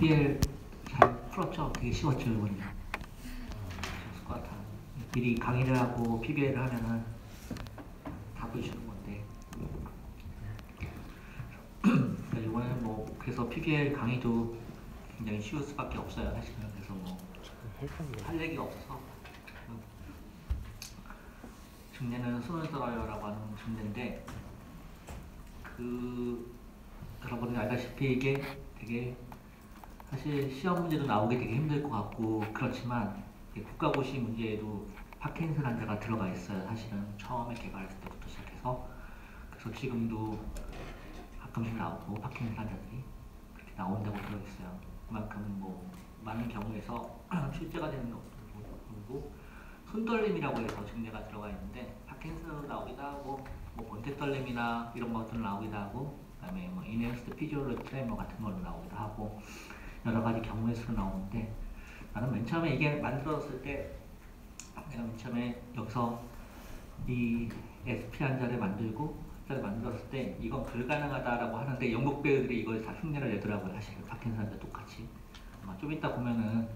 PBL 잘 풀었죠? 되게 쉬웠죠, 이번에. 쉬웠을 것 같아요. 미리 강의를 하고 PBL을 하면은 답을 주는 건데. 그러니까 이번에는 뭐, 그래서 PBL 강의도 굉장히 쉬울 수밖에 없어요, 사실은. 그래서 뭐, 할 얘기가 없어서. 중례는 손을 떨어요라고 하는 중례인데, 여러분이 알다시피 이게 되게 사실 시험 문제도 나오기 되게 힘들 것 같고 그렇지만 국가고시 문제에도 파킨슨 환자가 들어가 있어요. 사실은 처음에 개발했을 때부터 시작해서 그래서 지금도 가끔씩 나오고 파킨슨 환자들이 그렇게 나온다고 들어있어요. 그만큼 뭐 많은 경우에서 출제가 되는 것도 손떨림이라고 해서 증례가 들어가 있는데 파킨슨으로 나오기도 하고 뭐 본태떨림이나 이런 것들 나오기도 하고 그다음에 뭐 이네스트 피지올로 트레머 같은 걸로 나오기도 하고 여러 가지 경우의 수로 나오는데 나는 맨 처음에 이게 만들어졌을 때 내가 맨 처음에 여기서 이 SP 환자를 만들었을 때 이건 불가능하다라고 하는데 영국 배우들이 이걸 다 흉내를 내더라고요. 사실 파킨슨 환자 똑같이 아마 좀 이따 보면은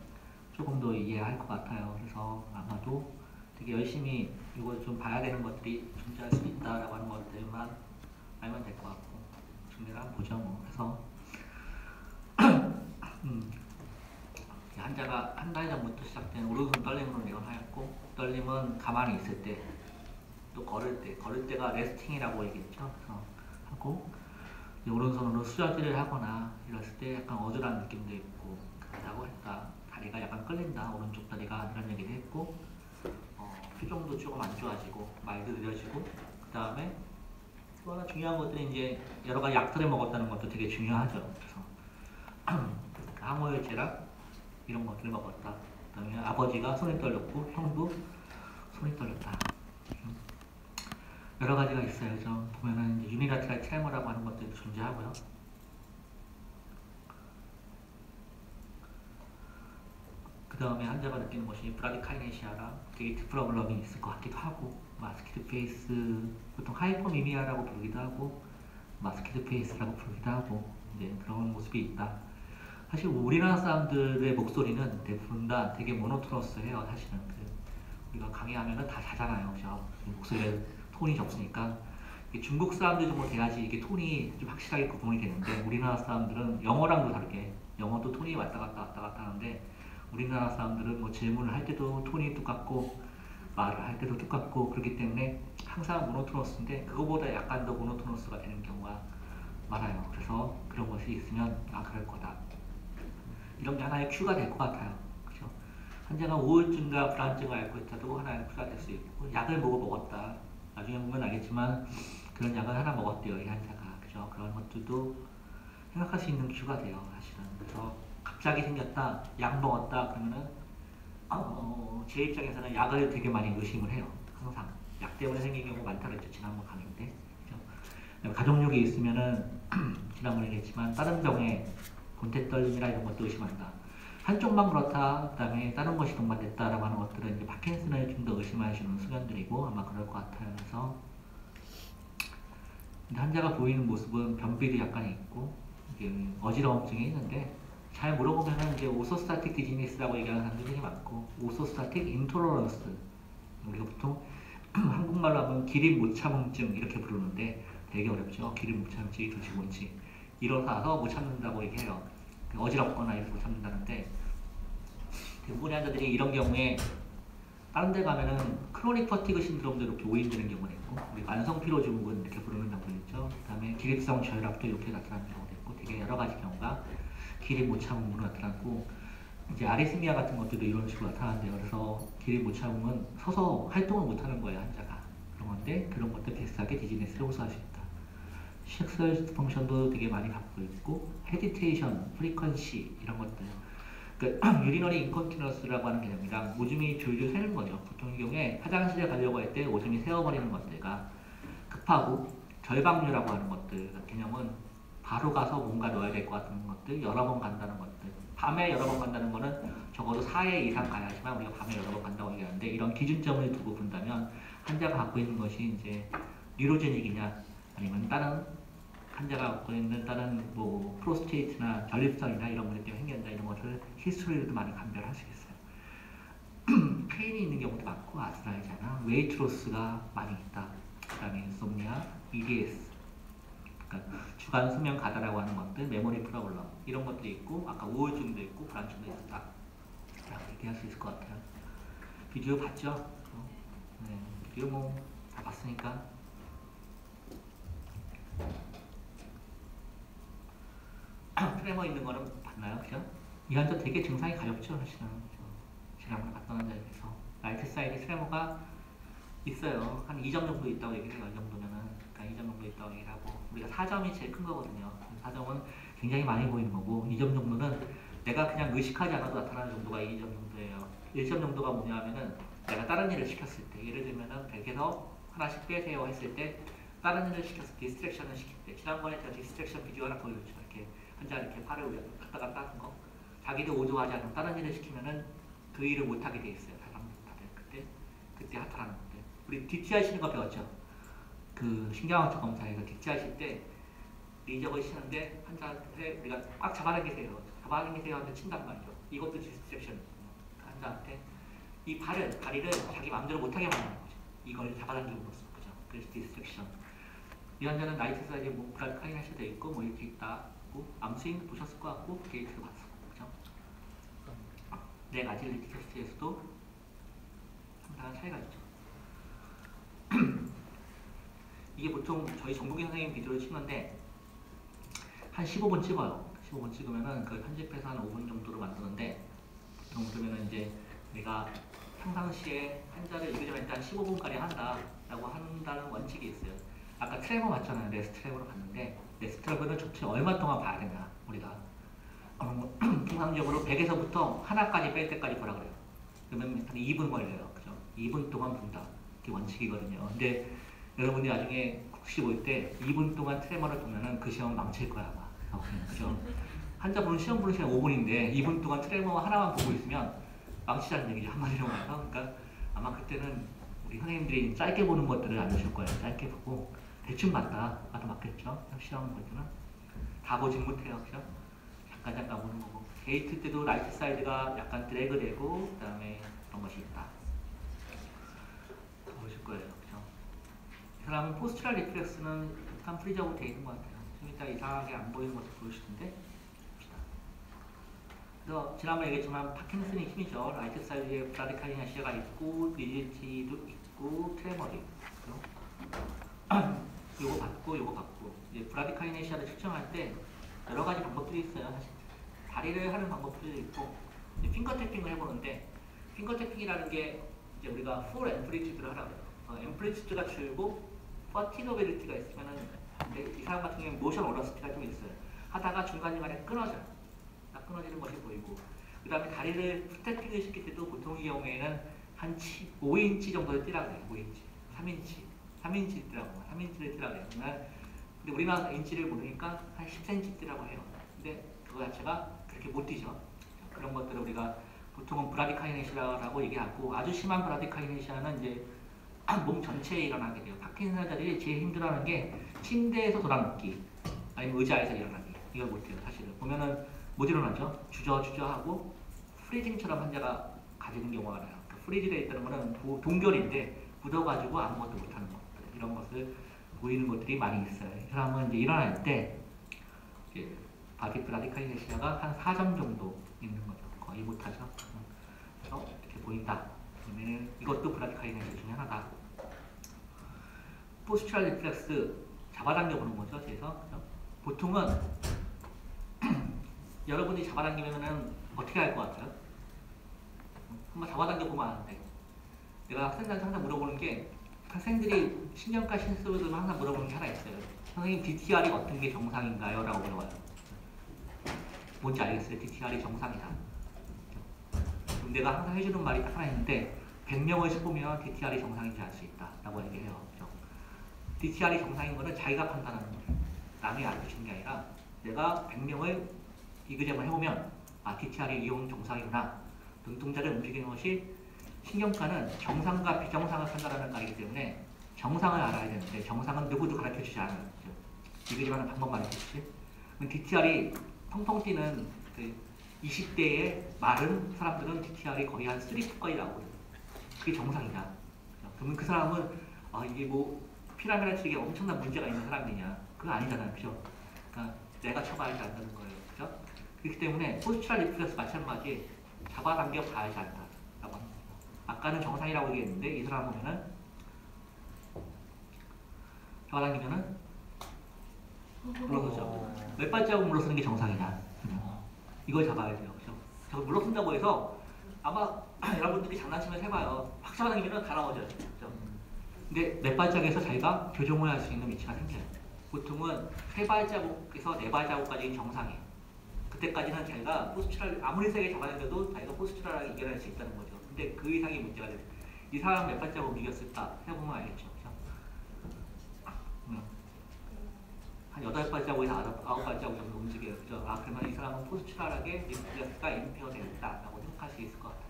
조금 더 이해할 것 같아요. 그래서 아마도 되게 열심히 이걸 좀 봐야 되는 것들이 존재할 수 있다라고 하는 것들만 알면 될 것 같고 중례를 한번 보죠. 뭐. 그래서 환자가 한 달 전부터 시작된 오른손 떨림으로 예언하였고 떨림은 가만히 있을 때 또 걸을 때가 레스팅이라고 얘기했죠. 그래서 하고 오른손으로 수저질을 하거나 이랬을 때 약간 어눌한 느낌도 있고 그렇다고 했다. 다리가 약간 끌린다. 오른쪽 다리가 이런 얘기를 했고 표정도 조금 안 좋아지고 말도 느려지고 그 다음에 또 하나 중요한 것들이 이제 여러 가지 약들을 먹었다는 것도 되게 중요하죠. 그래서 항우열제랑 이런 것들을 먹었다. 그 다음에 아버지가 손이 떨렸고 형도 손이 떨렸다. 여러 가지가 있어요. 좀 보면은 이제 유니라테랄 트레머라고 하는 것들도 존재하고요. 그 다음에 환자가 느끼는 것이 브라디카이네시아랑 게이트 프로블럼이 있을 것 같기도 하고 마스키드 페이스 보통 하이퍼미미아라고 부르기도 하고 마스키드 페이스라고 부르기도 하고 이제 그런 모습이 있다. 사실 우리나라 사람들의 목소리는 대부분 다 되게 모노토너스해요. 사실은 우리가 강의하면은 다 자잖아요. 그죠? 목소리에 톤이 적으니까 중국 사람들 정도 돼야지 이게 톤이 좀 확실하게 구분이 되는데 우리나라 사람들은 영어랑도 다르게 영어도 톤이 왔다 갔다 하는데 우리나라 사람들은 뭐 질문을 할 때도 톤이 똑같고 말을 할 때도 똑같고 그렇기 때문에 항상 모노토너스인데 그거보다 약간 더 모노토너스가 되는 경우가 많아요. 그래서 그런 것이 있으면 그럴 거다. 이런 게 하나의 큐가 될 것 같아요. 그죠? 환자가 우울증과 불안증을 앓고 있다도 하나의 큐가 될 수 있고 약을 먹었다. 나중에 보면 알겠지만 그런 약을 하나 먹었대요. 이 환자가. 그죠? 그런 것들도 생각할 수 있는 큐가 돼요. 사실은. 그래서 갑자기 생겼다. 약 먹었다. 그러면은 제 입장에서는 약을 되게 많이 의심을 해요. 항상. 약 때문에 생긴 경우 많다고 했죠. 지난번 강의인데. 그죠? 가족력이 있으면은 지난번에 얘기했지만 다른 병에 본태떨림이나 이런 것도 의심한다. 한쪽만 그렇다. 그 다음에 다른 것이 동반됐다라고 하는 것들은 이제 파킨슨을 좀 더 의심하시는 수련들이고 아마 그럴 것 같아요. 그래서 환자가 보이는 모습은 변비도 약간 있고 이게 어지러움증이 있는데 잘 물어보면은 이제 오소스타틱 디지니스라고 얘기하는 사람들이 되게 많고 오소스타틱 인토러런스 우리가 보통 한국말로 하면 기립 못참음증 이렇게 부르는데 되게 어렵죠. 기립 못참음증이 도대체 뭔지 일어나서 못 참는다고 얘기해요. 어지럽거나 이래서 못 참는다는데 대부분의 환자들이 이런 경우에 다른 데 가면은 크로닉 퍼티그 신드롬도 이렇게 오인되는 경우가 있고 우리 만성피로증후군 이렇게 부르는 경우도 있죠. 그 다음에 기립성 저혈압도 이렇게 나타나는 경우도 있고 되게 여러 가지 경우가 기립 못 참음으로 나타나고 이제 아리스미아 같은 것들도 이런 식으로 나타나는데요. 그래서 기립 못 참음은 서서 활동을 못하는 거예요. 환자가. 그런 건데 그런 것들 비슷하게 디지네스를 호소할 수 있다. 섹스얼 펑션도 되게 많이 갖고 있고 헤디테이션, 프리퀀시 이런 것들 그러니까 유리너리 인컨티너스라고 하는 개념이랑 오줌이 줄줄 새는 거죠. 보통 이 경우에 화장실에 가려고 할 때 오줌이 새어버리는 것들과 급하고 절박류라고 하는 것들 개념은 바로 가서 뭔가 넣어야 될 것 같은 것들 여러 번 간다는 것들 밤에 여러 번 간다는 거는 적어도 4회 이상 가야지만 우리가 밤에 여러 번 간다고 얘기하는데 이런 기준점을 두고 본다면 환자가 갖고 있는 것이 이제 뉴로제닉이냐 아니면 다른 환자가 갖고 있는 다른 뭐 프로스테이트나 전립선이나 이런 문제 때문에 생긴다 이런 것을 히스토리로도 많이 감별할 수 있어요. 페인이 있는 경우도 많고 아스라이자나 웨이트로스가 많이 있다. 그 다음에 인솜니아, EDS, 그러니까 주간 수면 가다라고 하는 것들, 메모리 프로블럼 이런 것들이 있고 아까 우울증도 있고 불안증도 있다. 라고 얘기할 수 있을 것 같아요. 비디오 봤죠? 네, 비디오 뭐 다 봤으니까. 트레머 있는 거는 봤나요? 그죠? 이 환자 되게 증상이 가볍죠, 사실은. 지난번에 봤던 환자에 비해서. 라이트 사이드 트레머가 있어요. 한 2점 정도 있다고 얘기를 해요. 이 정도면은. 그러니까 2점 정도 있다고 얘기를 하고. 우리가 4점이 제일 큰 거거든요. 4점은 굉장히 많이 보이는 거고, 2점 정도는 내가 그냥 의식하지 않아도 나타나는 정도가 2점 정도예요. 1점 정도가 뭐냐 하면은 내가 다른 일을 시켰을 때, 예를 들면은 벽에서 하나씩 빼세요 했을 때, 다른 일을 시켰을 때, 디스트랙션을 시킬 때, 지난번에 제가 디스트랙션 비디오 하나 보여줬죠. 이렇게 환자 이렇게 팔을 갔다 갔다 하는 거. 자기도 오조하지 않으면 다른 일을 시키면은 그 일을 못하게 돼 있어요. 다들 그때 나타나는 것들. 우리 DT 하시는 거 배웠죠? 그 신경학적 검사에서 DT 하실 때 리적을 치는데 환자한테 우리가 꽉 잡아당기세요. 잡아당기세요 하는데 친단 말이죠. 이것도 디스트랙션. 환자한테 이 다리를 자기 마음대로 못하게 만드는 거죠. 이걸 잡아당김으로써. 그죠? 그래서 디스트랙션. 이 환자는 라이트 사이드 뭐 브라드카이네시아도 있고 뭐 이렇게 있다고 암스윙 보셨을 것 같고 게이트도 봤었고. 그죠? 넥 아질리티 테스트에서도 상당한 차이가 있죠. 이게 보통 저희 정국인 선생님 비디오를 찍는데 한 15분 찍어요. 15분 찍으면은 그 편집해서 한 5분 정도로 만드는데 보통 그러면은 이제 내가 평상시에 환자를 이기려면 일단 15분까지 한다라고 한다는 원칙이 있어요. 아까 트레버 봤잖아요. 레스트 트레버로 봤는데 레스트 트레버는 도대체 얼마 동안 봐야 되냐 우리가 통상적으로 100에서부터 하나까지 뺄 때까지 보라 그래요. 그러면 한 2분 걸려요. 그죠? 2분 동안 본다. 그게 원칙이거든요. 근데 여러분이 나중에 혹시 볼 때 2분 동안 트레머를 보면은 그 시험은 망칠 거야 아마. 그죠? 환자 보는 시험 보는 시간 5분인데 2분 동안 트레머 하나만 보고 있으면 망치자는 얘기죠. 한마디로 말해서. 그러니까 아마 그때는 우리 선생님들이 짧게 보는 것들을 알려줄 거예요. 짧게 보고 대충 봤다. 아까 맞겠죠? 시험 볼 때는 다 보진 못해요. 그죠? 잠깐 보는 거고. 게이트 때도 라이트 사이드가 약간 드래그 되고 그 다음에 그런 것이 있다. 보실 거예요. 그죠? 이 사람은 포스트럴 리플렉스는 약간 프리저하고 되어 있는 것 같아요. 좀 이따 이상하게 안 보이는 것도 보여주는데 봅시다. 그래서 지난번에 얘기했지만 파킨슨의 힘이죠. 라이트 사이드에 브라디카이네시아가 있고 리지티도 있고 트레머도 있고 요거 받고 이제 브라디카이네시아를 측정할 때 여러 가지 방법들이 있어요. 사실 다리를 하는 방법들도 있고 핑거 태핑을 해보는데 핑거 태핑이라는 게 이제 우리가 풀 앰플리튜드를 하라고 해요. 앰플리튜드가 줄고 퍼티너빌리티가 있으면은 이 사람 같은 경우는 모션 어러스티가 좀 있어요. 하다가 중간중간에 끊어져요. 딱 끊어지는 것이 보이고 그 다음에 다리를 스태핑을 시킬 때도 보통의 경우에는 한 5인치 정도를 뛰라고 해요. 5인치, 3인치 뛰라고 3인치를 뛰라고 해요. 근데 우리나라 인치를 모르니까 한 10cm 뛰라고 해요. 근데 그거 자체가 그렇게 못 뛰죠. 그런 것들을 우리가 보통은 브라디카이네시아라고 얘기하고 아주 심한 브라디카이네시아는 이제 몸 전체에 일어나게 돼요. 파킨슨자들이 제일 힘들어하는 게 침대에서 돌아눕기 아니면 의자에서 일어나기. 이걸 못해요. 사실은 보면은 못 일어나죠. 주저하고 프리징처럼 환자가 가지는 경우가 많아요. 그 프리즈되어 있다는 거는 동결인데 굳어가지고 아무것도 못하는 것들 이런 것을 보이는 것들이 많이 있어요. 이 사람은 이제 일어날 때 이제 바디 브라디카이네시아가 한 4점 정도 있는 거죠. 거의 못하죠. 그래서 이렇게 보인다. 그러면 이것도 브라디카이네시아 중에 하나다. 포스츄럴 리플렉스 잡아당겨 보는 거죠. 그래서 보통은 여러분이 잡아당기면은 어떻게 할 것 같아요? 한번 잡아당겨 보면 아는데 내가 학생들한테 항상 물어보는 게 학생들이 신경과 신수를 항상 물어보는 게 하나 있어요. 선생님 DTR이 어떤 게 정상인가요? 라고 물어봐요. 뭔지 알겠어요? DTR이 정상이다. 그럼 내가 항상 해주는 말이 딱 하나 있는데 100명을 해보면 DTR이 정상인지 알 수 있다 라고 얘기해요. 그렇죠? DTR이 정상인 거는 자기가 판단하는 거예요. 남이 알려주는 게 아니라 내가 100명을 이그잼을 해보면 아 DTR이 이용 정상이구나. 눈동자를 움직이는 것이 신경과는 정상과 비정상을 판단하는 말이기 때문에 정상을 알아야 되는데 정상은 누구도 가르쳐주지 않아요. 그렇죠? 이들이 하는 방법 말이겠지. DTR이 통통 튀는 그 20대의 마른 사람들은 DTR이 거의 한 3%까지 나오거든. 그게 정상이다. 그러면 그 사람은 이게 뭐 피라미드 측에 엄청난 문제가 있는 사람이냐? 그거 아니잖아요, 그죠? 그러니까 내가 쳐봐야지 안다는 거예요, 그죠? 그렇기 때문에 포스츄랄 리플렉스 마찬가지 잡아당겨 봐야지 안다라고 합니다. 아까는 정상이라고 얘기했는데 이 사람 보면은 잡아당기면은 물러서죠. 몇 발자국 물러서는 게 정상이냐? 이걸 잡아야 돼요, 그죠? 저 물러선다고 해서 아마 여러분들이 장난치면서 해봐요. 확 잡아당기면 다 나오죠, 그죠? 근데 몇 발자국에서 자기가 교정을 할 수 있는 위치가 생겨요. 보통은 3발자국에서 4발자국까지 정상이에요. 그때까지는 자기가 포스츄랄, 아무리 세게 잡아당겨도 자기가 포스츄랄하게 이겨낼 수 있다는 거죠. 근데 그 이상이 문제가 돼요. 이 사람 몇 발자국 이겼을까? 해보면 알겠죠. 그죠? 한 8발자국에서 9발자국 정도 움직여요. 그죠? 그러면 이 사람은 포스츄랄하게 리플렉스가 임페어 되었다라고 생각할 수 있을 것 같아요.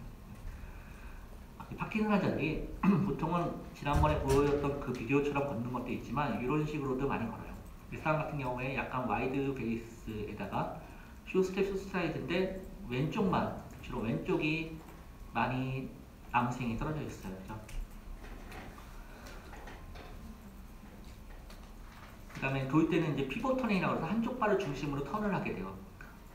파킨슨 환자들이 보통은 지난번에 보여줬던 그 비디오처럼 걷는 것도 있지만 이런 식으로도 많이 걸어요. 이 사람 같은 경우에 약간 와이드 베이스에다가 쇼스텝 쇼스트라이드인데 왼쪽만, 주로 왼쪽이 많이 암스윙이 떨어져 있어요. 그죠? 그 다음에 돌 때는 이제 피벗 터닝이라고 해서 한쪽 발을 중심으로 턴을 하게 돼요.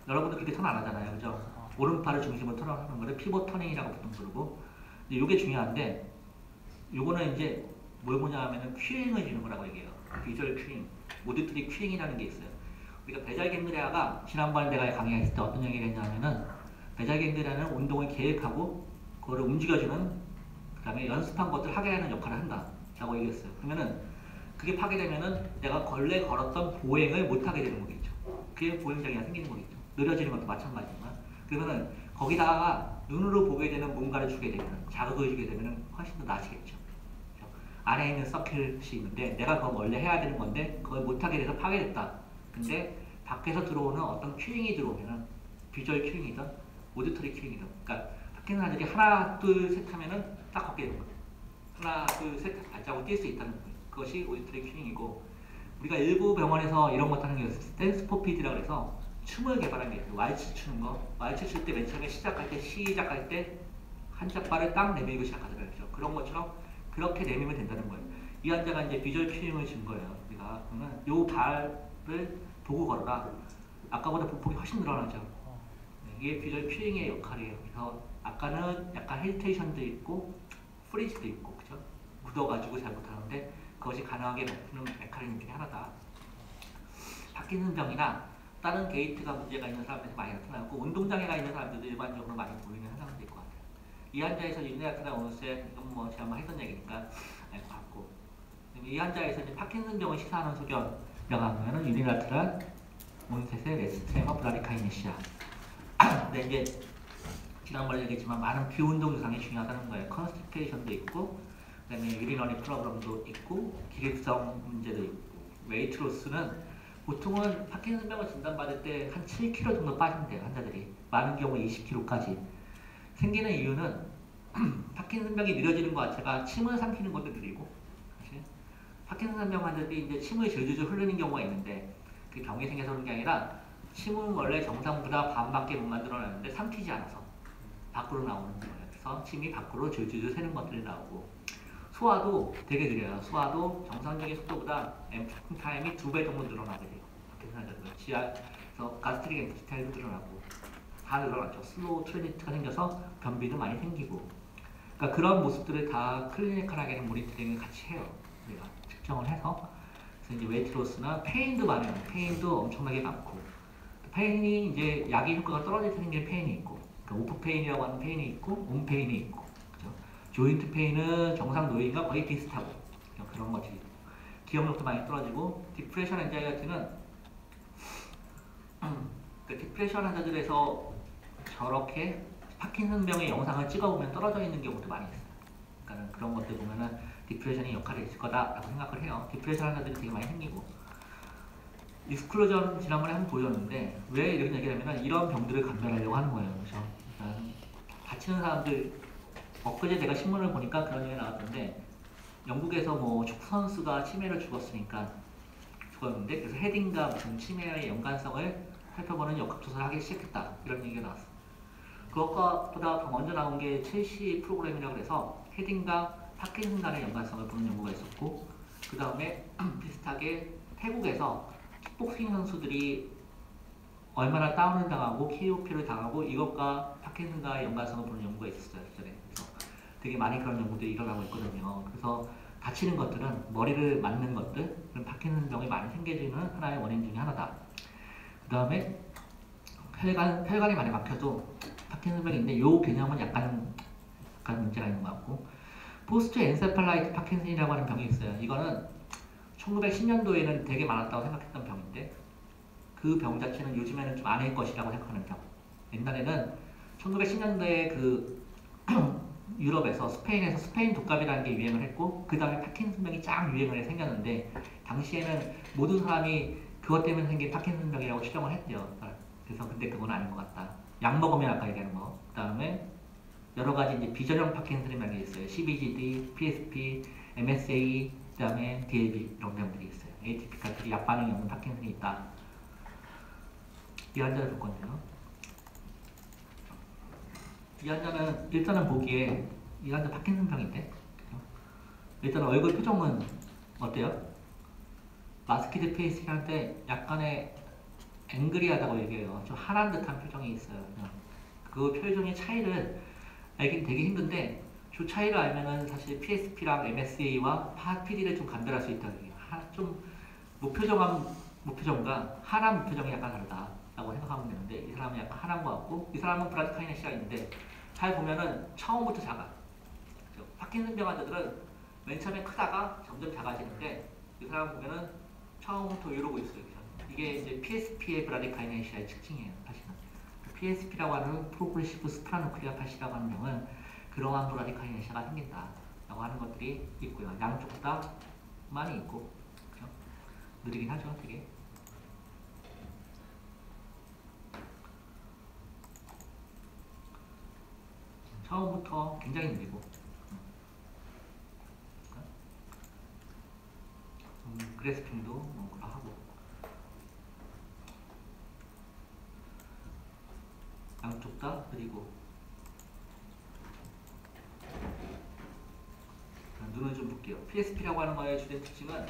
여러분도 그렇게 턴 안 하잖아요. 그죠? 오른팔을 중심으로 턴을 하는 거를 피벗 터닝이라고 보통 부르고, 이게 중요한데, 요거는 이제 뭘 보냐 하면은 큐잉을 주는 거라고 얘기해요. 비주얼 큐잉, 오디토리 큐잉이라는 게 있어요. 우리가 베잘 갱그레아가 지난번에 내가 강의했을 때 어떤 얘기를 했냐면은, 베잘 갱그레아는 운동을 계획하고 그거를 움직여주는, 그 다음에 연습한 것들 하게 하는 역할을 한다 라고 얘기했어요. 그러면은 그게 파괴되면은 내가 원래 걸었던 보행을 못하게 되는 거겠죠. 그게 보행장애가 생기는 거겠죠. 느려지는 것도 마찬가지지만, 그러면은 거기다가 눈으로 보게 되는 뭔가를 주게 되면, 자극을 주게 되면 훨씬 더 나아지겠죠. 그렇죠? 안에 있는 서킷이 있는데 내가 그걸 원래 해야 되는 건데 그걸 못하게 돼서 파괴됐다. 근데 밖에서 들어오는 어떤 큐잉이 들어오면은 비주얼 큐잉이든 오디토리 큐잉이든, 그러니까 파킨슨들이 하나 둘 셋 하면은 딱 걷게 되는 거예요. 하나 둘 셋 발자국 뛸 수 있다는 거예요. 그것이 오디토리 큐잉이고, 우리가 일부 병원에서 이런 것 하는 게 댄스 포피드라고 해서 춤을 개발한 게 있어요. 왈츠 추는 거. 왈츠 출 때 맨 처음에 시작할 때 한짝발을 딱 내밀고 시작하더라고요. 그런 것처럼 그렇게 내밀면 된다는 거예요. 이 환자가 이제 비주얼 큐잉을 준 거예요. 우리가 그러면 요 발을 보고 걸어라. 아까보다 보폭이 훨씬 늘어나죠. 이게 비주얼 큐잉의 역할이에요. 그래서 아까는 약간 헤지테이션도 있고 프리즈도 있고, 그죠? 굳어가지고 잘 못하는데 그것이 가능하게 베푸는 메커니즘 중에 하나다. 파킨슨병이나 다른 게이트가 문제가 있는 사람들이 많이 나타나고, 운동장애가 있는 사람들도 일반적으로 많이 보이는 현상들일 것 같아요. 이 환자에서 유니라트라 온셋, 이건 뭐 제가 한번 했던 얘기니까 알 것 같고, 이 환자에서 이제 파킨슨병을 시사하는 소견 명하면은 유니라트라 온셋의 레스트레머 브라디카이네시아. 근데 이제 지난번에 얘기했지만 많은 비운동 증상이 중요하다는 거예요. 컨스티페이션도 있고, 그다음에 유리너리 프로블럼도 있고, 기립성 문제도 있고, 웨이트로스는 보통은 파킨슨병을 진단받을 때 한 7kg 정도 빠진대요, 환자들이. 많은 경우 20kg까지. 생기는 이유는 파킨슨병이 느려지는 것 자체가 침을 삼키는 것도 느리고, 사실 파킨슨병 환자들이 이제 침을 줄줄줄 흐르는 경우가 있는데, 그 병이 생겨서 그런 게 아니라 침은 원래 정상보다 반밖에 못 만들어내는데 삼키지 않아서 밖으로 나오는 거예요. 그래서 침이 밖으로 줄줄줄 새는 것들이 나오고, 소화도 되게 느려요. 소화도 정상적인 속도보다 앰프팅 타임이 2배 정도 늘어나게 돼요. 지하에서 가스트릭 앰프팅 타임도 늘어나고 다 늘어나죠. 슬로우 트레니트가 생겨서 변비도 많이 생기고, 그러니까 그런 모습들을 다 클리니컬하게 모니터링을 같이 해요. 우리가 측정을 해서. 그래서 이제 웨이트로스나 페인도 많아요. 페인도 엄청나게 많고, 페인이 이제 약의 효과가 떨어질 때 생기는 페인이 있고, 그러니까 오프 페인이라고 하는 페인이 있고, 온 페인이 있고, 그죠? 조인트 페인은 정상 노인과 거의 비슷하고, 그런 것들이 있고, 기억력도 많이 떨어지고, 디프레션 엔자이어티는 그 디프레션 환자들에서 저렇게 파킨슨병의 영상을 찍어보면 떨어져 있는 경우도 많이 있어요. 그러니까 그런 것들 보면은 디프레션이 역할이 있을 거다라고 생각을 해요. 디프레션 환자들이 되게 많이 생기고, 익스클루전 지난번에 한번 보여줬는데 왜 이런 얘기를 하면 이런 병들을 감별하려고 하는 거예요. 그렇죠? 다치는 사람들, 엊그제 내가 신문을 보니까 그런 얘기 나왔던데, 영국에서 뭐 축구 선수가 치매를 죽었으니까 죽었는데 그래서 헤딩과 무슨 치매의 연관성을 살펴보는 역학조사를 하기 시작했다. 이런 얘기가 나왔어. 그것보다 더 먼저 나온 게 첼시 프로그램이라고 해서 헤딩과 파킨슨 간의 연관성을 보는 연구가 있었고 그 다음에 비슷하게 태국에서 킥복싱 선수들이 얼마나 다운을 당하고 KOP를 당하고 이것과 파킨슨과의 연관성을 보는 연구가 있었어요. 그전에. 그래서 되게 많이 그런 연구들이 일어나고 있거든요. 그래서 다치는 것들은 머리를 맞는 것들, 그런 파킨슨병이 많이 생겨지는 하나의 원인 중에 하나다. 그 다음에 혈관이 많이 막혀도 파킨슨병인데 이 개념은 약간 문제가 있는 것 같고 포스트 엔세팔라이트 파킨슨이라고 하는 병이 있어요. 이거는 1910년도에는 되게 많았다고 생각했던 병인데 그 병 자체는 요즘에는 좀 아닐 것이라고 생각하는 병. 옛날에는 1910년도에 그 유럽에서 스페인에서 스페인 독감이라는 게 유행을 했고 그 다음에 파킨슨병이 쫙 유행을 해 생겼는데 당시에는 모든 사람이 그것 때문에 생긴 파킨슨병이라고 추정을 했대요. 그래서 근데 그건 아닌 것 같다. 약 먹으면 아까 얘기하는 거. 그 다음에 여러 가지 이제 비전형 파킨슨이라는 게 있어요. CBGD, PSP, MSA, 그 다음에 DLB 이런 병들이 있어요. ATP까지 약 반응이 없는 파킨슨이 있다. 이 환자를 볼 건데요. 이 환자는 일단은 보기에 이 환자 파킨슨병인데 일단 얼굴 표정은 어때요? 마스키드 페이스한테 약간의 앵그리하다고 얘기해요. 좀 화난 듯한 표정이 있어요. 그 표정의 차이를 알긴 되게 힘든데 그 차이를 알면은 사실 PSP랑 MSA와 PD를 좀 감별할 수 있다는 얘기예요. 좀 무표정과 하남 무표정이 약간 다르다라고 생각하면 되는데 이 사람은 약간 하남 것 같고 이 사람은 브라디카이네시아가 있는데 잘 보면은 처음부터 작아. 파킨슨병 환자들은 맨 처음에 크다가 점점 작아지는데 이 사람 보면은 처음부터 이러고 있어요. 이게 이제 PSP의 브라디카이네시아의 특징이에요. 사실은 PSP라고 하는 프로그레시브 스프라누클리아 파시라고 하는 병은 그러한 브라디카이네시아가 생긴다라고 하는 것들이 있고요. 양쪽 다 많이 있고 그렇죠? 느리긴 하죠, 되게. 처음부터 굉장히 느리고 그래스핑도 하고 양쪽 다 느리고 눈을 좀 볼게요. PSP라고 하는 거의 주된 특징은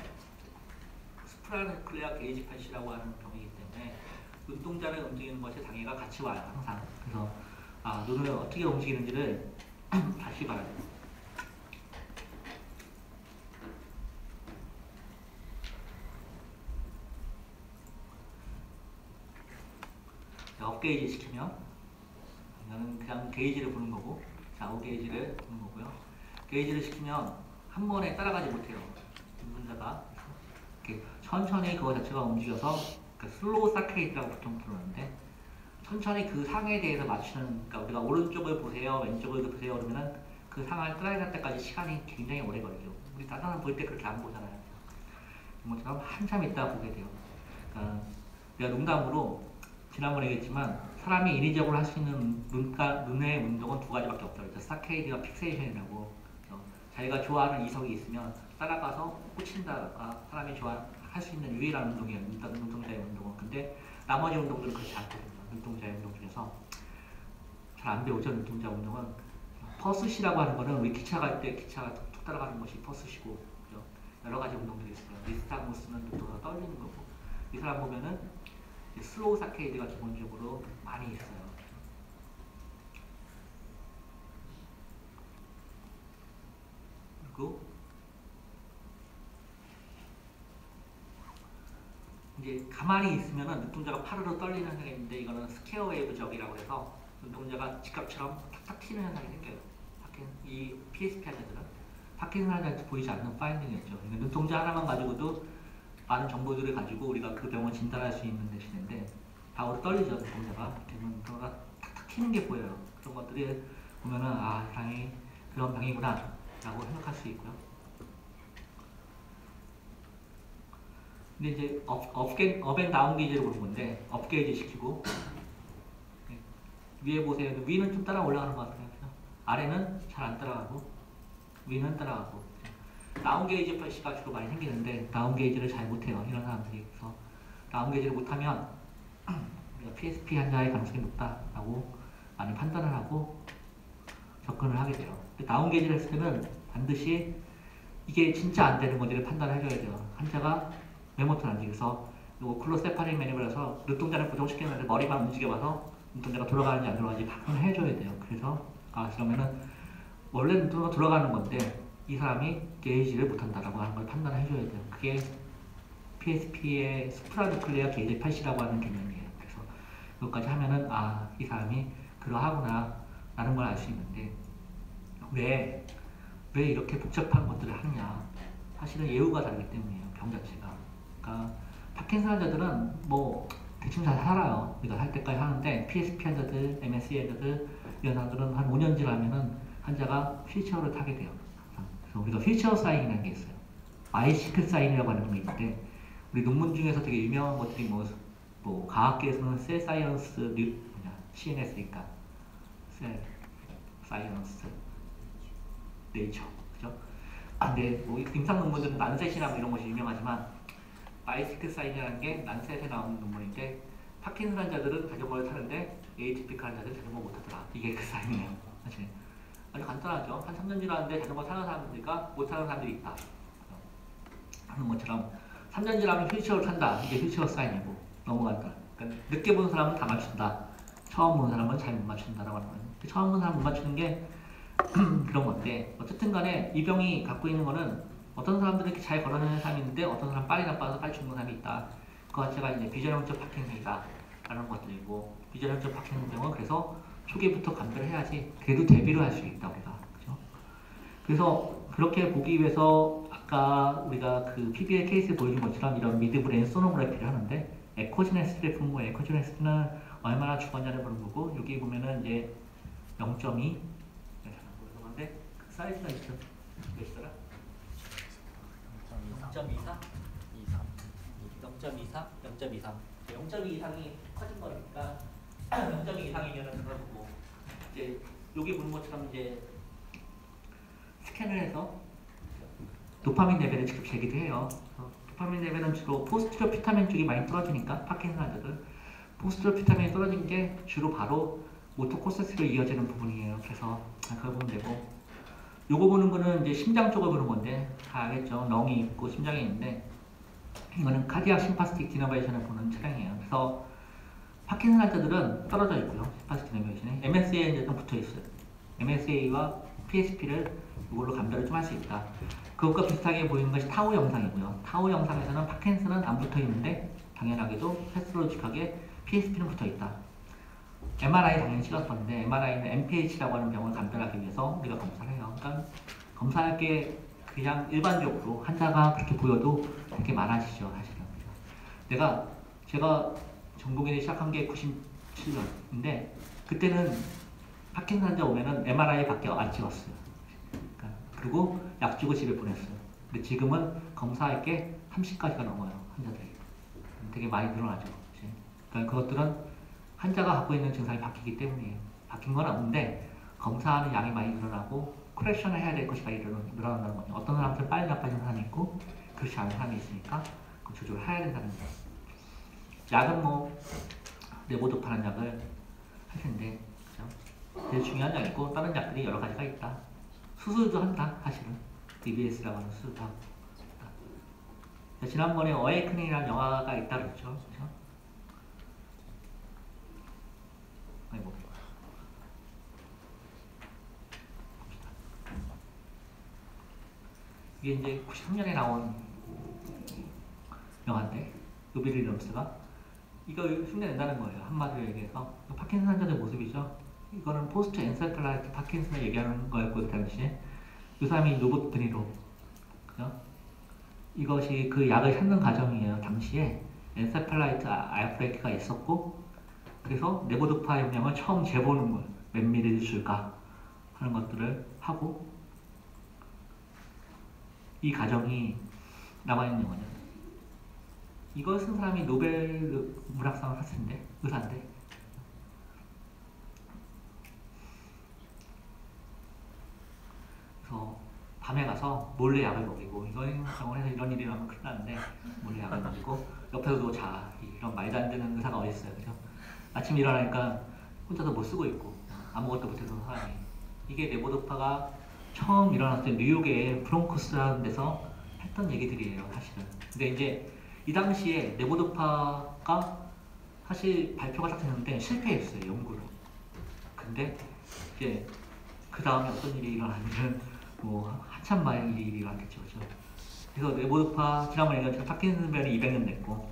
스프라누클레아 게이지 팔시라고 하는 병이기 때문에 눈동자를 움직이는 것에 장애가 같이 와요. 항상. 그래서 눈을 어떻게 움직이는지를 다시 봐야 돼요. 업 게이지 시키면 이거는 그냥 게이지를 보는 거고 좌우 게이지를 보는 거고요. 게이지를 시키면 한 번에 따라가지 못해요. 눈동자가 이렇게 천천히 그거 자체가 움직여서 슬로우 사케이트라고 보통 부르는데 천천히 그 상에 대해서 맞추는 그러니까 우리가 오른쪽을 보세요 왼쪽을 보세요 그러면은 그 상을 따라갈 때까지 시간이 굉장히 오래 걸리죠. 우리 다른 사람 볼 때 그렇게 안 보잖아요. 이것처럼 한참 있다 보게 돼요. 그러니까 우리가 농담으로 지난번에 얘기했지만 사람이 인위적으로 할 수 있는 눈의 운동은 두 가지밖에 없다고 했죠. 사케이드와 픽세이션이라고. 자기가 좋아하는 이성이 있으면 따라가서 꽂힌다가 사람이 할 수 있는 유일한 운동이에요. 눈동자의 운동은. 근데 나머지 운동들은 그렇지 않거든요. 눈동자의 운동 중에서 잘 안 배우죠. 눈동자 운동은 퍼스시라고 하는 거는 우리 기차 갈 때 기차가 툭툭 따라가는 것이 퍼스시고 그죠? 여러 가지 운동들이 있어요. 니스타무스는 눈동자가 떨리는 거고 이 사람 보면은 슬로우 사케이드가 기본적으로 많이 있어요. 그리고 이제 가만히 있으면은 눈동자가 파르르 떨리는 현상이 있는데 이거는 스퀘어 웨이브적이라고 해서 눈동자가 직각처럼 탁탁 튀는 현상이 생겨요. 이 PSP 환자들은 파킨슨 환자한테 보이지 않는 파인딩이었죠. 그러니까 눈동자 하나만 가지고도 많은 정보들을 가지고 우리가 그 병을 진단할 수 있는 대신인데 좌우로 떨리죠. 눈동자가 눈동자가 탁탁 튀는 게 보여요. 그런 것들이 보면은 이 사람이 그런 병이구나 라고 생각할 수 있고요. 근데 이제 업앤다운 게이지를 보는 건데 업 게이지 시키고 위에 보세요. 위는 좀 따라 올라가는 것 같아요. 아래는 잘 안 따라가고 위는 따라가고 다운게이지 플래시가 주로 많이 생기는데 다운게이지를 잘 못해요. 이런 사람들이. 그래서 다운게이지를 못하면 우리가 PSP 환자의 가능성이 높다라고 많이 판단을 하고 접근을 하게 돼요. 다운게이지를 했을 때는 반드시 이게 진짜 안 되는 건지를 판단을 해줘야 돼요. 환자가 메모턴 안 움직여서 이거 클로세파린 매니브라서 눈동자를 고정시키는데 머리만 움직여봐서 눈동자가 돌아가는지 안 돌아가는지 확인을 해줘야 돼요. 그래서 그러면은 원래 눈동자가 돌아가는 건데 이 사람이 게이지를 못한다라고 하는 걸 판단을 해줘야 돼요. 그게 PSP의 수프라누클레어 게이지 펫이라고 하는 개념이에요. 그래서 이것까지 하면은 이 사람이 그러하구나 라는 걸 알 수 있는데 왜 이렇게 복잡한 것들을 하느냐. 사실은 예후가 다르기 때문이에요. 병 자체가. 그러니까 파킨슨 환자들은 뭐 대충 잘 살아요. 우리가 살 때까지 하는데 PSP 환자들, MSE 환자들 이런 사람들은 한 5년 지나면은 환자가 휠체어를 타게 돼요. 그래서 우리가 휠체어 사인이라는 게 있어요. 바이시클 사인이라고 하는 게 있는데 우리 논문 중에서 되게 유명한 것들이 뭐 과학계에서는 셀 사이언스 CNS니까 셀 사이언스 네이처, 그죠? 근데 뭐 임상 논문들은 란셋이나 뭐 이런 것이 유명하지만 바이시클 사인이라는 게 란셋에 나오는 논문인데 파킨슨 환자들은 자전거를 타는데 에이티피컬 환자들은 자전거 못 타더라. 이게 그 사인이에요. 사실 아주 간단하죠. 한 3년 지났는데 자전거 타는 사람들과 못 타는 사람들이 있다 하는 것처럼 3년 지나면 휠체어를 탄다. 이게 휠체어 사인이고 너무 간단해. 그러니까 늦게 본 사람은 다 맞춘다. 처음 본 사람은 잘 못 맞춘다라고 하는 거예요. 처음 본 사람 못 맞추는 게 그런 건데 어쨌든 간에 이 병이 갖고 있는 거는 어떤 사람들은 이렇게 잘 걸어내는 사람이 있는데 어떤 사람 빨리 나빠서 빨리 죽는 사람이 있다. 그 자체가 이제 비전형적 파킨슨이다 라는 것들이고 비전형적 파킨슨 병은 그래서 초기부터 감별을 해야지 그래도 대비를 할 수 있다 우리가. 그죠? 그래서 그렇게 보기 위해서 아까 우리가 그 PBL 케이스 보여준 것처럼 이런 미드브레인 소노그래피를 하는데 에코지네시티를 본 거예요. 에코지네시티는 얼마나 죽었냐를 보는 거고 여기 보면은 이제 0.2 근데 그 사이즈가 있죠. 몇이더라? 0.24? 0.24? 0.23 0.2 이상이 커진 거니까 0.2 이상이면은 그거고 이제 여기 보는 것처럼 이제 스캔을 해서 도파민 레벨을 직접 재기도 해요. 도파민 레벨은 주로 포스티로 피타민 쪽이 많이 떨어지니까 파킨슨 환자들 포스티로 피타민이 떨어진 게 주로 바로 오토코세스로 이어지는 부분이에요. 그래서 그걸 보면 되고 요거 보는 거는 이제 심장 쪽을 보는 건데 다 알겠죠. 렁이 있고 심장이 있는데 이거는 카디악 심파스틱 디너베이션을 보는 차량이에요. 그래서 파킨슨 환자들은 떨어져 있고요. 심파스틱 디너베이션에 MSA 환자들은 붙어 있어요. MSA와 PSP를 이걸로 감별을 좀 할 수 있다. 그것과 비슷하게 보이는 것이 타우 영상이고요. 타우 영상에서는 파킨슨은 안 붙어 있는데 당연하게도 패스로직하게 PSP는 붙어 있다. MRI 당연히 찍었었는데 MRI는 MPH라고 하는 병을 감별하기 위해서 우리가 검사를 해요. 그러니까 검사할 게 그냥 일반적으로 환자가 그렇게 보여도 되게 많아지죠. 사실은. 제가 전공의를 시작한 게 97년인데 그때는 파킨슨 환자 오면은 MRI 밖에 안 찍었어요. 그러니까 그리고 약 주고 집에 보냈어요. 근데 지금은 검사할 게 30가지가 넘어요. 환자들이. 되게 많이 늘어나죠. 그러니까 그것들은 환자가 갖고 있는 증상이 바뀌기 때문에 바뀐 건 없는데 검사하는 양이 많이 늘어나고 크래션을 해야 될 것이 많이 늘어난다는 거죠. 어떤 사람들은 빨리 나빠지는 사람이 있고 그렇지 않은 사람이 있으니까 그 조절을 해야 된다는 거죠. 약은 뭐 레보도파라는 약을 할 텐데 그죠? 제일 중요한 약이고 다른 약들이 여러 가지가 있다. 수술도 한다 사실은. DBS라고 하는 수술도 하고. 지난번에 어웨이크닝이라는 영화가 있다 그랬죠. 그죠? 아이고. 이게 이제 93년에 나온 영화인데 로비 윌리엄스가 이거 흉내낸다는 거예요. 한마디로 얘기해서 파킨슨 환자들 모습이죠. 이거는 포스트 엔세팔라이트 파킨슨을 얘기하는 거였고 그 당시에 이 사람이 로버트 드니로 그죠? 이것이 그 약을 찾는 과정이에요. 당시에 엔세팔라이트 아웃브레이크가 있었고 그래서 레보도파 영향을 처음 재보는 거예요. 몇 미리를 줄까 하는 것들을 하고 이 과정이 남아있는 거죠. 이걸 쓴 사람이 노벨 문학상을 탔을 텐데 의사인데 그래서 밤에 가서 몰래 약을 먹이고, 이건 병원에서 이런 일이 나면 큰일 나는데 몰래 약을 먹이고 옆에서도 자. 이런 말도 안 되는 의사가 어디 있어요, 그죠? 아침 일어나니까 혼자서 못 쓰고 있고 아무것도 못해서 사람이. 이게 레보도파가 처음 일어났을 때 뉴욕의 브롱크스라는 데서 했던 얘기들이에요, 사실은. 근데 이제 이 당시에 레보도파가 사실 발표가 딱 됐는데 실패했어요, 연구를. 근데 이제 그 다음에 어떤 일이 일어나냐면 뭐 한참 만에 일이 일어났겠죠, 그죠? 그래서 레보도파 지난번에 얘기했지만 파킨슨병이 200년 됐고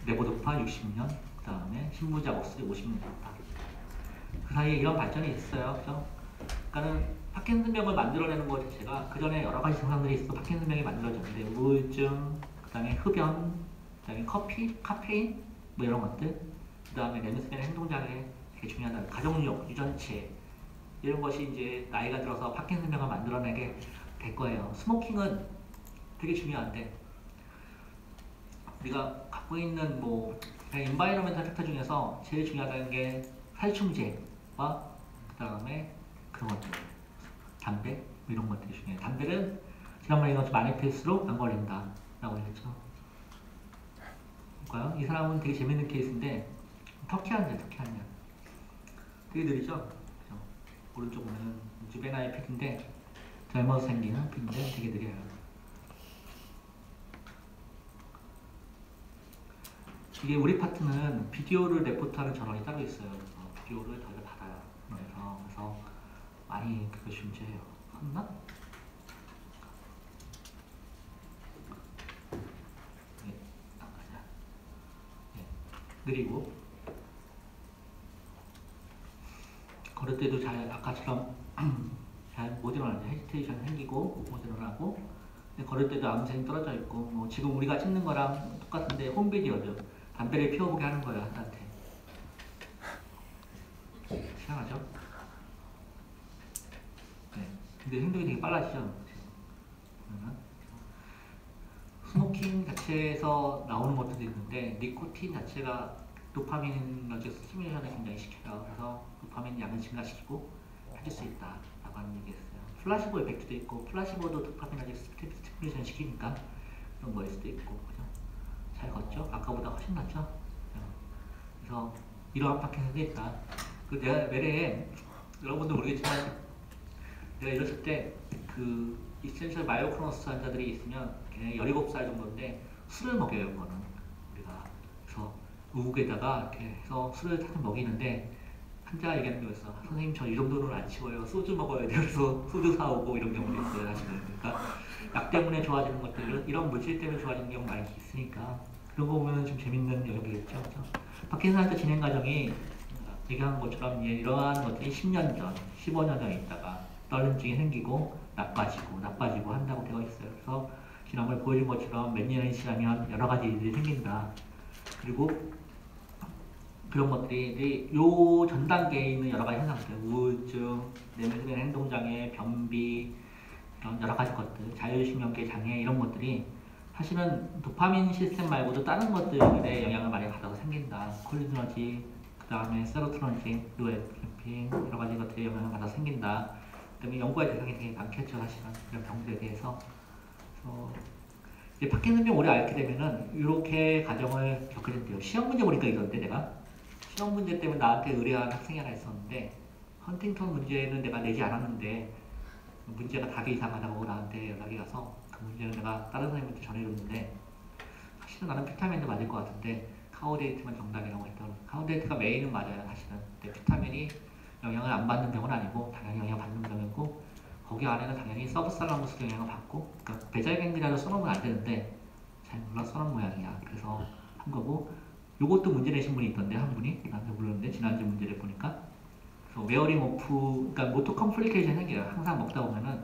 레보도파 60년, 그 다음에 신부작업술이 50년 됐다. 그 사이에 이런 발전이 있어요, 그죠? 그러니까는 파킨슨병을 만들어내는 것 자체가 그 전에 여러 가지 증상들이 있어 파킨슨병이 만들어졌는데 우울증, 그 다음에 흡연, 그 다음에 커피, 카페인, 뭐 이런 것들, 그 다음에 레무스벤 행동장애 되게 중요하다. 가족력, 유전체 이런 것이 이제 나이가 들어서 파킨슨병을 만들어내게 될 거예요. 스모킹은 되게 중요한데 우리가 갖고 있는 뭐 인바이러멘탈 팩터 중에서 제일 중요하다는 게 살충제와 그 다음에 그런 것들, 담배 뭐 이런 것들이 중요해요. 담배는 지난번에 이거 많이 필수록 안 걸린다 라고 했죠. 볼까요? 이 사람은 되게 재밌는 케이스인데 터키 한약 되게 느리죠? 그죠? 오른쪽 보면은 주베나의 픽인데 젊어서 생기는 픽인데 되게 느려요. 이게 우리 파트는 비디오를 레포트하는 전원이 따로 있어요. 그래서 비디오를 저희가 받아요. 그래서 많이 그것이 문제예요. 했나? 네, 네. 느리고 걸을 때도 잘 아까처럼 잘 못 일어나죠. 헤지테이션 생기고 못 일어나고 걸을 때도 암생이 떨어져 있고 뭐 지금 우리가 찍는 거랑 똑같은데 홈비디오죠. 담배를 피워보게 하는 거예요, 한테. 희한하죠? 네. 근데 행동이 되게 빨라지죠? 스모킹 자체에서 나오는 것들도 있는데 니코틴 자체가 도파민너지 스티뮬레이션을 굉장히 시켜요. 그래서 도파민 양을 증가시키고 해줄 수 있다 라고 하는 얘기였어요. 플라시보 에펙트도 있고 플라시보도 도파민너지 스티뮬레이션 시키니까 그런 거일 수도 있고 그죠? 잘 걷죠? 아까보다 훨씬 낫죠? 그래서 이러한 파켓이 있다. 그 내가 외래에 여러분도 모르겠지만 내가 이랬을 때 그 이센셜 마이오크로너스 환자들이 있으면 걔네 17살 정도인데 술을 먹여요, 그거는. 우리가. 그래서 우국에다가 이렇게 해서 술을 타서 먹이는데 환자가 얘기하는 거였어. 선생님 저 이 정도는 안 치워요. 소주 먹어야 돼요. 그래서 소주 사오고 이런 경우도 있어요, 사실은. 그러니까 약 때문에 좋아지는 것들, 이런 물질 때문에 좋아지는 경우 많이 있으니까 그런 거 보면 좀 재밌는 영역이겠죠. 그렇죠? 파킨슨 환자 진행 과정이 얘기한 것처럼 이러한 것들이 10년 전, 15년 전에 있다가 떨림증이 생기고 나빠지고 한다고 되어 있어요. 그래서 지난번에 보여준 것처럼 몇 년이 지나면 여러 가지 일들이 생긴다. 그리고 그런 것들이 요 전 단계에 있는 여러 가지 현상들, 우울증, 내면의 행동장애, 변비, 이런 여러 가지 것들, 자율신경계 장애 이런 것들이 사실은 도파민 시스템 말고도 다른 것들에 영향을 많이 받아서 생긴다. 콜리너지, 그 다음에 세로토닌지, 노에피네프린 여러 가지 것들에 영향을 받아서 생긴다. 그다음에 연구할 대상이 되게 많겠죠, 사실은 이런 병들에 대해서. 그래서 이제 파킨슨병 오래 앓게 되면은 이렇게 과정을 겪게 된대요. 시험 문제 보니까 이건데 내가 시험 문제 때문에 나한테 의뢰한 학생이 하나 있었는데 헌팅턴 문제는 내가 내지 않았는데 문제가 답이 이상하다고 나한테 연락이 와서 그 문제는 내가 다른 선생님한테 전해줬는데 사실은 나는 비타민도 맞을 것 같은데 카오데이트만 정답이라고 했더니 카오데이트가 메인은 맞아요, 사실은. 근데 비타민이 영향을 안 받는 병은 아니고 당연히 영향을 받는 병이고 거기 안에는 당연히 서브살라무스도 영향을 받고 그러니까 베자이갱리라도 써놓으면 안 되는데 잘 몰라 써놓은 모양이야. 그래서 한 거고 요것도 문제 내신 분이 있던데 한 분이 나한테 물었는데 지난주 문제를 보니까 그래서 웨어링 오프 그러니까 모토 컴플리케이션 생겨요. 항상 먹다 보면은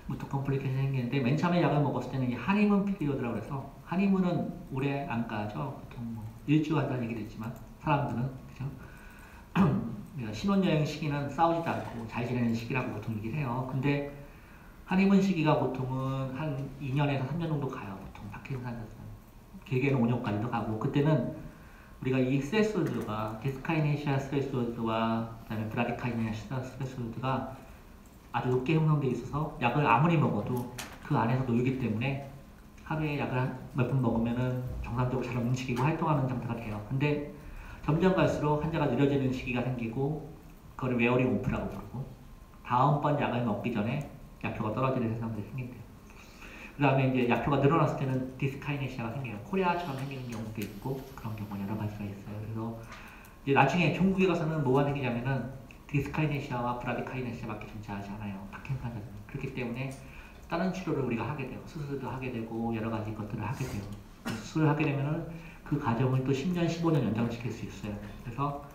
모토 컴플리케이션 생기는데 맨 처음에 약을 먹었을 때는 이 하니문 피리어드라고 해서 하니문은 오래 안 가죠. 보통 뭐 일주 한다는 얘기도 있지만 사람들은 그죠? 신혼여행 시기는 싸우지도 않고 잘 지내는 시기라고 보통 얘기를 해요. 근데 한의문 시기가 보통은 한 2년에서 3년 정도 가요. 보통 파킨슨 환자들은. 길게는 5년까지도 가고 그때는 우리가 이 스트레스가 디스카이네시아 스트레스와 그다음에 브라디카이네시아 스트레스가 아주 높게 형성되어 있어서 약을 아무리 먹어도 그 안에서 놀기 때문에 하루에 약을 몇 번 먹으면은 정상적으로 잘 움직이고 활동하는 상태가 돼요. 근데 점점 갈수록 환자가 느려지는 시기가 생기고 그거를 웨어링 오프라고 부르고 다음번 약을 먹기 전에 약효가 떨어지는 현상들이 생긴대요. 그 다음에 이제 약효가 늘어났을 때는 디스카이네시아가 생겨요. 코레아처럼 생기는 경우도 있고 그런 경우가 여러 가지가 있어요. 그래서 이제 나중에 종국에 가서는 뭐가 생기냐면은 디스카이네시아와 브라디카이네시아밖에 존재하지 않아요. 파킨슨 환자들은. 그렇기 때문에 다른 치료를 우리가 하게 되고 수술도 하게 되고 여러 가지 것들을 하게 돼요. 수술을 하게 되면은 그 과정을 또 10년, 15년 연장시킬 수 있어요. 그래서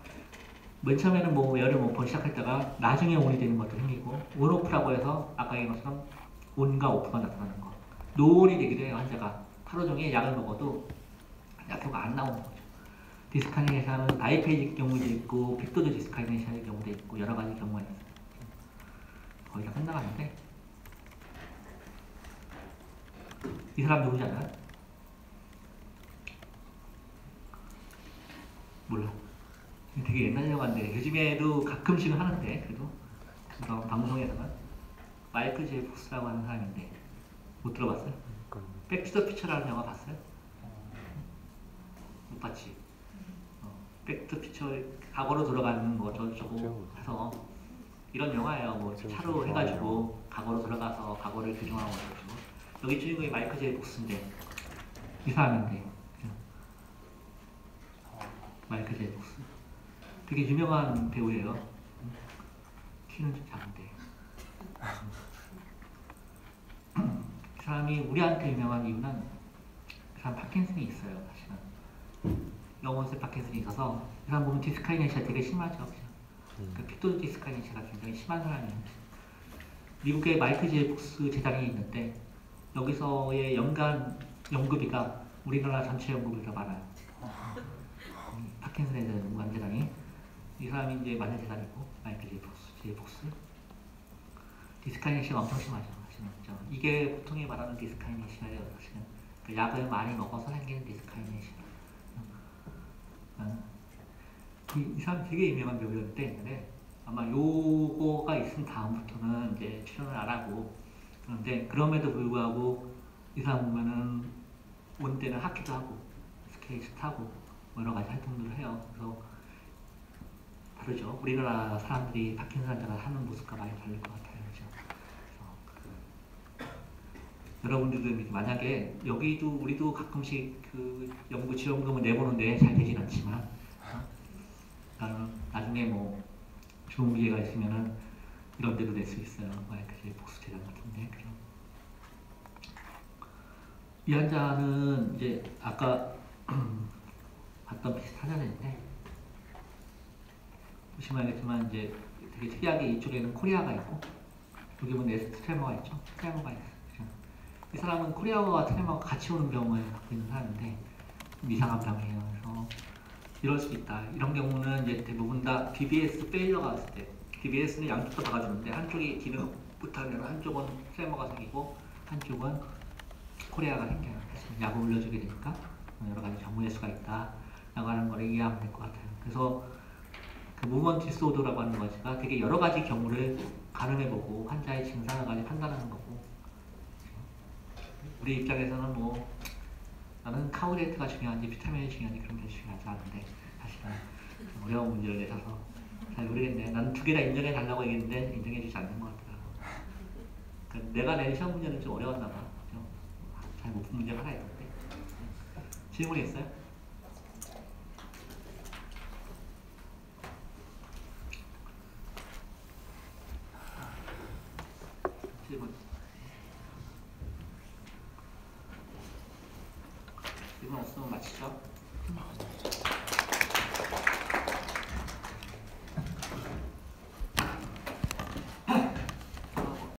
맨 처음에는 뭐 웨어링 오프를 시작했다가 나중에 온이 되는 것도 생기고 온오프라고 해서 아까 얘기한 것처럼 온과 오프가 나타나는 거. 노온이 되기도 해요. 환자가 하루 종일 약을 먹어도 약효가 안 나오는 거죠. 디스카이네시아는 다이페이직 경우도 있고 픽토드 디스카이네시아의 경우도 있고 여러 가지 경우가 있어요. 거의 다 끝나가는데 이 사람 누구지 않아요? 몰라. 되게 옛날 영화인데 요즘에도 가끔씩은 하는데 그래도 그런 방송에서는 마이클 제이 폭스라고 하는 사람인데 못 들어봤어요? 백투더 피처라는 영화 봤어요? 못 봤지? 백투더 피처 과거로 돌아가는 거 저쩌고 해서 이런 영화예요. 뭐 차로 해가지고 과거로 돌아가서 과거를 규정하고 그러고 여기 주인공이 마이클 제이 폭스인데 이 사람인데 마이클 제이 폭스 되게 유명한 배우예요. 키는 좀 작은데 그 사람이 우리한테 유명한 이유는 그 사람 파킨슨이 있어요. 사실은 영원세 파킨슨이 있어서 그 사람 보면 디스카이네시아 되게 심하죠. 그러니까 픽토드 디스카이네시아가 굉장히 심한 사람이에요. 미국에 마이클 제이 폭스 재단이 있는데 여기서의 연간 연구비가 우리나라 전체 연구비가 많아요. 파킨슨에 대한 연구한 재단이 이 사람이 이제 만든 재단이고 마이클 제이 폭스 디스카이네시아가 엄청 심하죠. 사실은 이게 보통이 말하는 디스카이네시아예요. 사실은 그 약을 많이 먹어서 생기는 디스카이네시아. 이 사람 되게 유명한 배우였는데 옛날에 아마 요거가 있은 다음부터는 이제 출연을 안 하고 그런데 그럼에도 불구하고 이 사람 보면은 온 때는 하키도 하고 스케이트 타고 여러 가지 활동들을 해요. 그래서 다르죠. 우리나라 사람들이 파킨슨 환자가 하는 모습과 많이 다를 것 같아요. 그렇죠? 여러분들도 만약에 여기도 우리도 가끔씩 그 연구 지원금을 내보는데 잘 되진 않지만 나중에 뭐 좋은 기회가 있으면은 이런 데도 낼 수 있어요. 마이클 제이 폭스 재단 같은데. 이 환자는 이제 아까 봤던 비슷한 환자인데 보시면 알겠지만 이제 되게 특이하게 이쪽에는 코리아가 있고 여기 보면 에스트 트레머가 있죠. 트레머가 있어요. 그렇죠? 이 사람은 코리아와 트레머가 같이 오는 병을 갖고 있는 사람인데 좀 이상한 병이에요. 그래서 이럴 수 있다. 이런 경우는 이제 대부분 다 DBS 페일러가 왔을 때 DBS는 양쪽 다 막아주는데 한쪽이 기능 못하면 한쪽은 트레머가 생기고 한쪽은 코리아가 생겨요. 그래서 약을 올려주게 되니까 여러 가지 경우일 수가 있다 라고 하는 걸 이해하면 될 것 같아요. 그래서 그 무먼트 디스오더라고 하는 것이 되게 여러 가지 경우를 가늠해보고 환자의 증상을 가지고 판단하는 거고 우리 입장에서는 뭐 나는 카우레이트가 중요한지 비타민이 중요한지 그런 게 중요하지 않은데 사실은 어려운 문제를 내셔서 잘 모르겠네. 나는 두 개 다 인정해 달라고 얘기했는데 인정해 주지 않는 것 같더라고. 그러니까 내가 낸 시험 문제는 좀 어려웠나 봐. 잘 못 푼 문제가 하나 있던데. 질문이 있어요? 질문. 질문 없으면 마치죠.